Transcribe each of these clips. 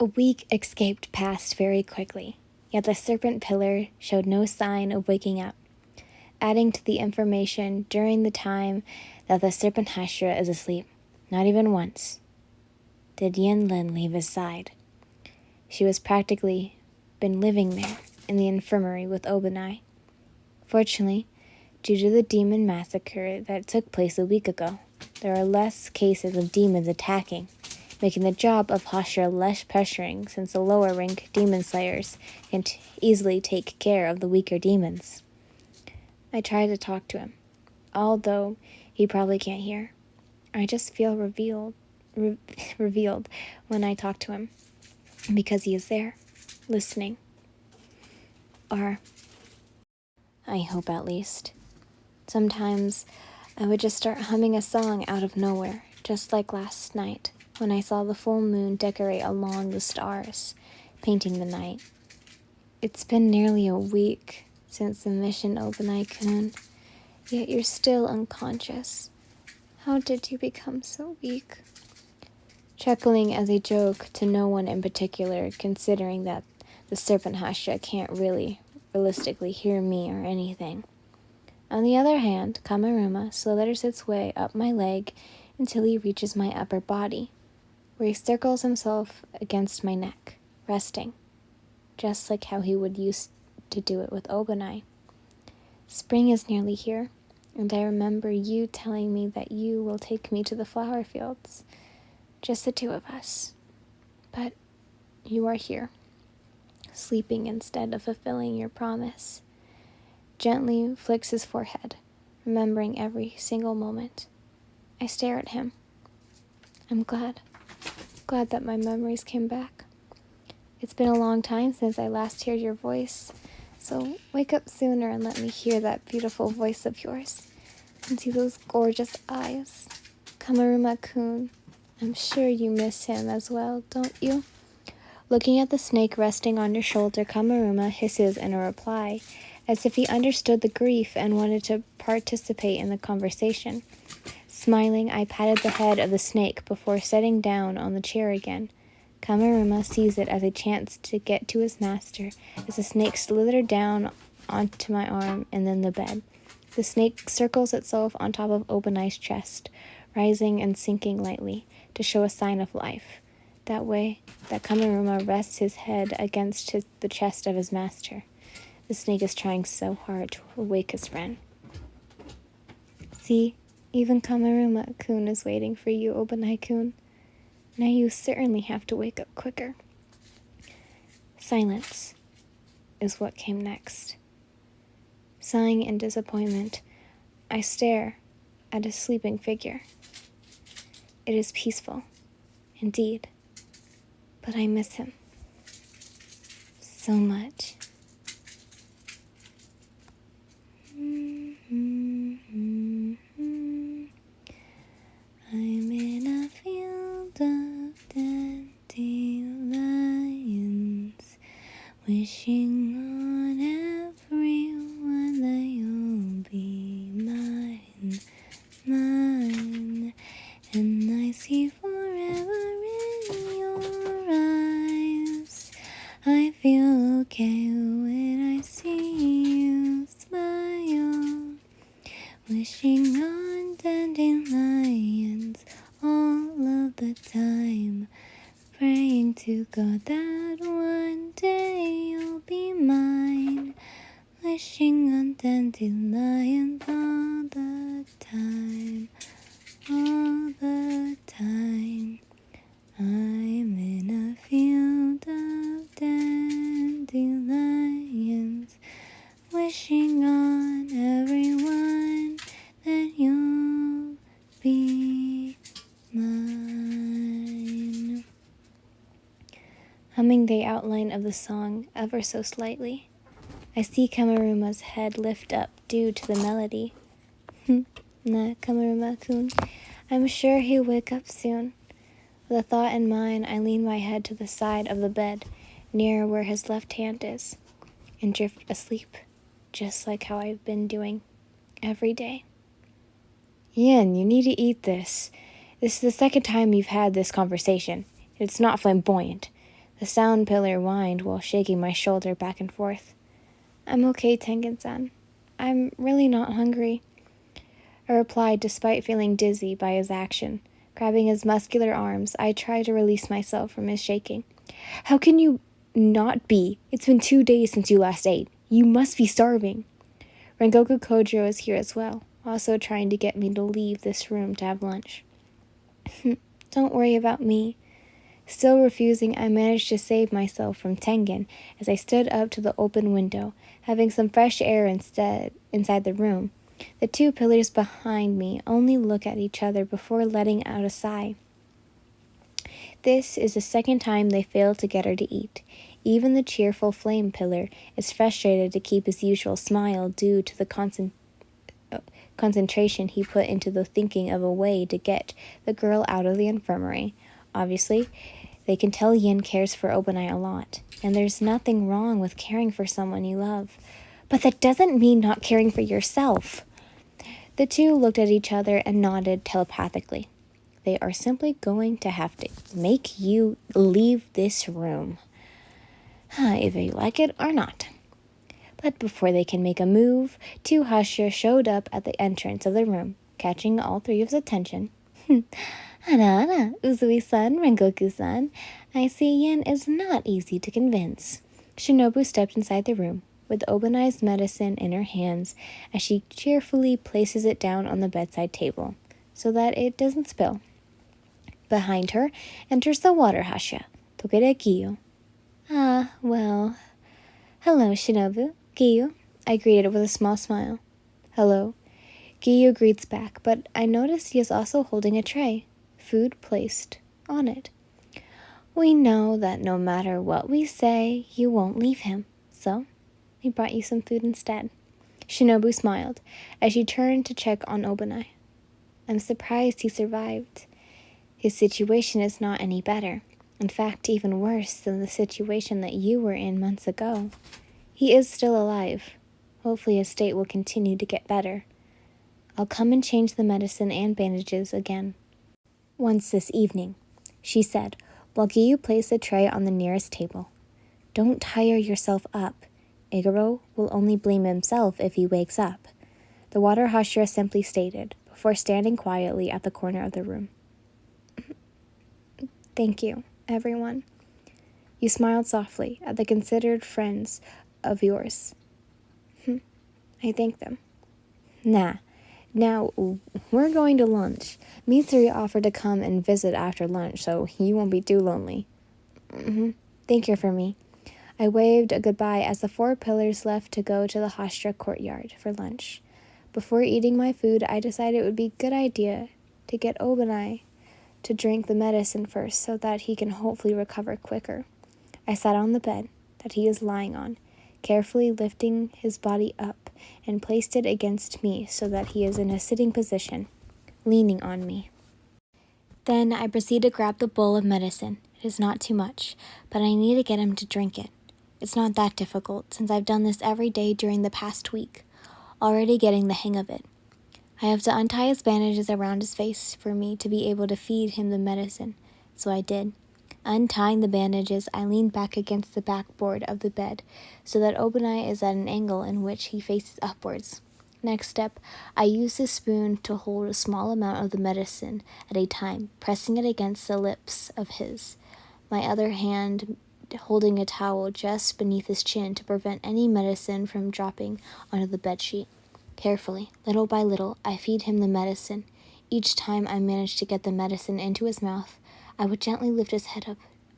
A week escaped past very quickly, yet the serpent pillar showed no sign of waking up, adding to the information during the time that the serpent Hashra is asleep. Not even once did Yen Lin leave his side. She was practically been living there in the infirmary with Obanai. Fortunately, due to the demon massacre that took place a week ago, there are less cases of demons attacking, making the job of Hashra less pressuring since the lower rank demon slayers can easily take care of the weaker demons. I tried to talk to him, although he probably can't hear. I just feel revealed when I talk to him, because he is there, listening. Or I hope at least. Sometimes I would just start humming a song out of nowhere, just like last night, when I saw the full moon decorate along the stars, painting the night. It's been nearly a week since the mission, Obanai-kun, yet you're still unconscious. How did you become so weak? Chuckling as a joke to no one in particular, considering that the serpent Hashra can't really realistically hear me or anything. On the other hand, Kamaruma slithers its way up my leg until he reaches my upper body, where he circles himself against my neck, resting, just like how he would used to do it with Obanai. Spring is nearly here, and I remember you telling me that you will take me to the flower fields, just the two of us. But you are here, sleeping instead of fulfilling your promise. Gently flicks his forehead, remembering every single moment. I stare at him. I'm glad that my memories came back. It's been a long time since I last heard your voice, so wake up sooner and let me hear that beautiful voice of yours and see those gorgeous eyes. Kamaruma-kun, I'm sure you miss him as well, don't you? Looking at the snake resting on your shoulder, Kamaruma hisses in a reply, as if he understood the grief and wanted to participate in the conversation. Smiling, I patted the head of the snake before sitting down on the chair again. Kamaruma sees it as a chance to get to his master, as the snake slithered down onto my arm and then the bed. The snake circles itself on top of Obanai's chest, rising and sinking lightly to show a sign of life. That way, that Kamaruma rests his head against the chest of his master. The snake is trying so hard to awake his friend. See, even Kamaruma-kun is waiting for you, Obanai-kun. Now you certainly have to wake up quicker. Silence is what came next. Sighing in disappointment, I stare at a sleeping figure. It is peaceful, indeed, but I miss him so much. I'm in a field of dandelions, wishing on everyone that you'll be mine, mine. And I see forever in your eyes. I feel okay when I see you smile, wishing on dandelions all of the time, praying to God that one day you'll be mine, wishing on dandelions all the time, all the time. I'm in a field of dandelions, wishing on everyone that you'll be mine. Humming the outline of the song ever so slightly, I see Kamaruma's head lift up due to the melody. Nah, Kamaruma-kun, I'm sure he'll wake up soon. With a thought in mind, I lean my head to the side of the bed, near where his left hand is, and drift asleep, just like how I've been doing every day. Yin, you need to eat this. This is the second time you've had this conversation. It's not flamboyant. The sound pillar whined while shaking my shoulder back and forth. I'm okay, Tengen-san. I'm really not hungry, I replied despite feeling dizzy by his action. Grabbing his muscular arms, I tried to release myself from his shaking. How can you not be? It's been 2 days since you last ate. You must be starving. Rengoku Kojo is here as well, also trying to get me to leave this room to have lunch. Don't worry about me. Still refusing, I managed to save myself from Tengen as I stood up to the open window, having some fresh air instead inside the room. The two pillars behind me only look at each other before letting out a sigh. This is the second time they failed to get her to eat. Even the cheerful flame pillar is frustrated to keep his usual smile due to the concentration he put into the thinking of a way to get the girl out of the infirmary. Obviously, they can tell Yin cares for Obanai a lot, and there's nothing wrong with caring for someone you love. But that doesn't mean not caring for yourself. The two looked at each other and nodded telepathically. They are simply going to have to make you leave this room, either you like it or not. But before they can make a move, two Hashira showed up at the entrance of the room, catching all three of his attention. Ana, Uzui-san, Rengoku-san, I see Yin is not easy to convince. Shinobu stepped inside the room, with Obanai's medicine in her hands, as she cheerfully places it down on the bedside table, so that it doesn't spill. Behind her enters the water Hashira, Tokere Kiyo. Well. Hello, Shinobu. Kiyo, I greeted with a small smile. Hello. Kiyo greets back, but I notice he is also holding a tray, food placed on it. We know that no matter what we say, you won't leave him, so we brought you some food instead. Shinobu smiled as she turned to check on Obanai. I'm surprised he survived. His situation is not any better. In fact, even worse than the situation that you were in months ago. He is still alive. Hopefully his state will continue to get better. I'll come and change the medicine and bandages again. Once this evening, she said, while Giyu placed a tray on the nearest table. Don't tire yourself up. Iguro will only blame himself if he wakes up. The water Hashira simply stated, before standing quietly at the corner of the room. Thank you, everyone. You smiled softly at the considered friends of yours. I thank them. Now, we're going to lunch. Mitsuri offered to come and visit after lunch, so you won't be too lonely. Thank you for me. I waved a goodbye as the four pillars left to go to the Hashira courtyard for lunch. Before eating my food, I decided it would be a good idea to get Obanai to drink the medicine first so that he can hopefully recover quicker. I sat on the bed that he is lying on, carefully lifting his body up and placed it against me so that he is in a sitting position, leaning on me. Then I proceed to grab the bowl of medicine. It is not too much, but I need to get him to drink it. It's not that difficult since I've done this every day during the past week, already getting the hang of it. I have to untie his bandages around his face for me to be able to feed him the medicine, so I did. Untying the bandages, I leaned back against the backboard of the bed so that Obanai is at an angle in which he faces upwards. Next step, I used a spoon to hold a small amount of the medicine at a time, pressing it against the lips of his, my other hand holding a towel just beneath his chin to prevent any medicine from dropping onto the bedsheet. Carefully, little by little, I feed him the medicine. Each time I managed to get the medicine into his mouth, I would gently lift his head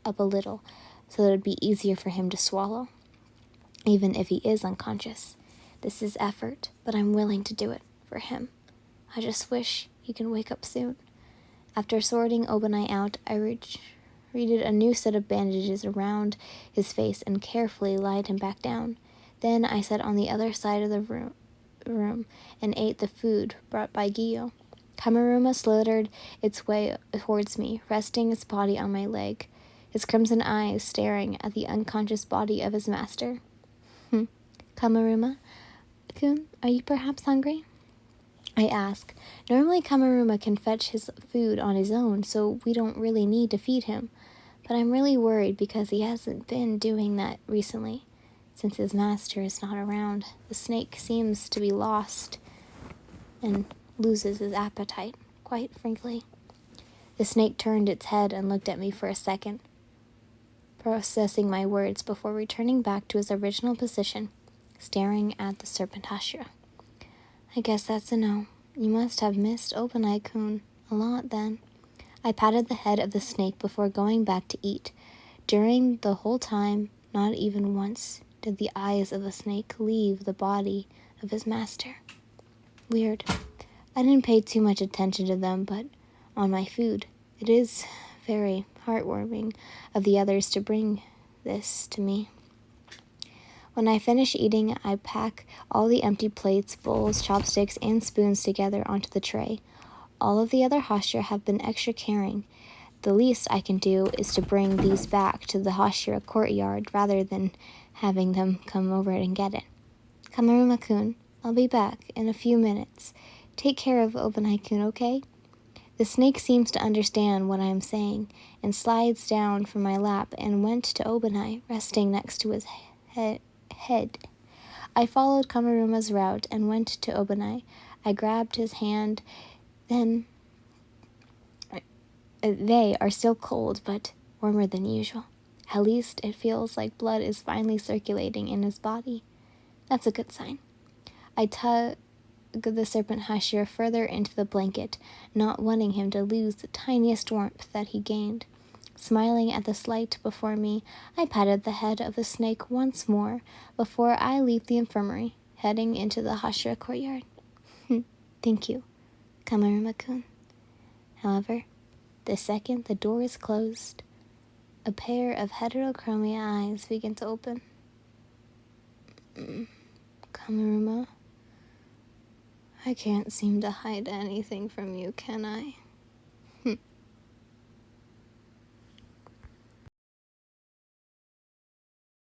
up a little so that it would be easier for him to swallow, even if he is unconscious. This is effort, but I'm willing to do it for him. I just wish he can wake up soon. After sorting Obanai out, I retreated a new set of bandages around his face and carefully laid him back down. Then I sat on the other side of the room and ate the food brought by Giyo. Kamaruma slithered its way towards me, resting its body on my leg, his crimson eyes staring at the unconscious body of his master. Kamaruma-kun, are you perhaps hungry? I ask. Normally Kamaruma can fetch his food on his own, so we don't really need to feed him. But I'm really worried because he hasn't been doing that recently. Since his master is not around, the snake seems to be lost and loses his appetite, quite frankly. The snake turned its head and looked at me for a second, processing my words before returning back to his original position, staring at the serpent Hashira. I guess that's a no. You must have missed Obanai-kun a lot then. I patted the head of the snake before going back to eat. During the whole time, not even once did the eyes of the snake leave the body of his master. Weird. I didn't pay too much attention to them, but on my food. It is very heartwarming of the others to bring this to me. When I finish eating, I pack all the empty plates, bowls, chopsticks, and spoons together onto the tray. All of the other Hashira have been extra caring. The least I can do is to bring these back to the Hashira courtyard rather than having them come over and get it. Kamaruma-kun, I'll be back in a few minutes. Take care of Obanai-kun, okay? The snake seems to understand what I am saying and slides down from my lap and went to Obanai, resting next to his head. I followed Kamaruma's route and went to Obanai. I grabbed his hand. Then they are still cold, but warmer than usual. At least it feels like blood is finally circulating in his body. That's a good sign. I tug the serpent Hashira further into the blanket, not wanting him to lose the tiniest warmth that he gained. Smiling at the sight before me, I patted the head of the snake once more before I leave the infirmary, heading into the Hashira courtyard. Thank you, Kamaruma-kun. However, the second the door is closed, a pair of heterochromia eyes begin to open. Kamaruma, I can't seem to hide anything from you, can I?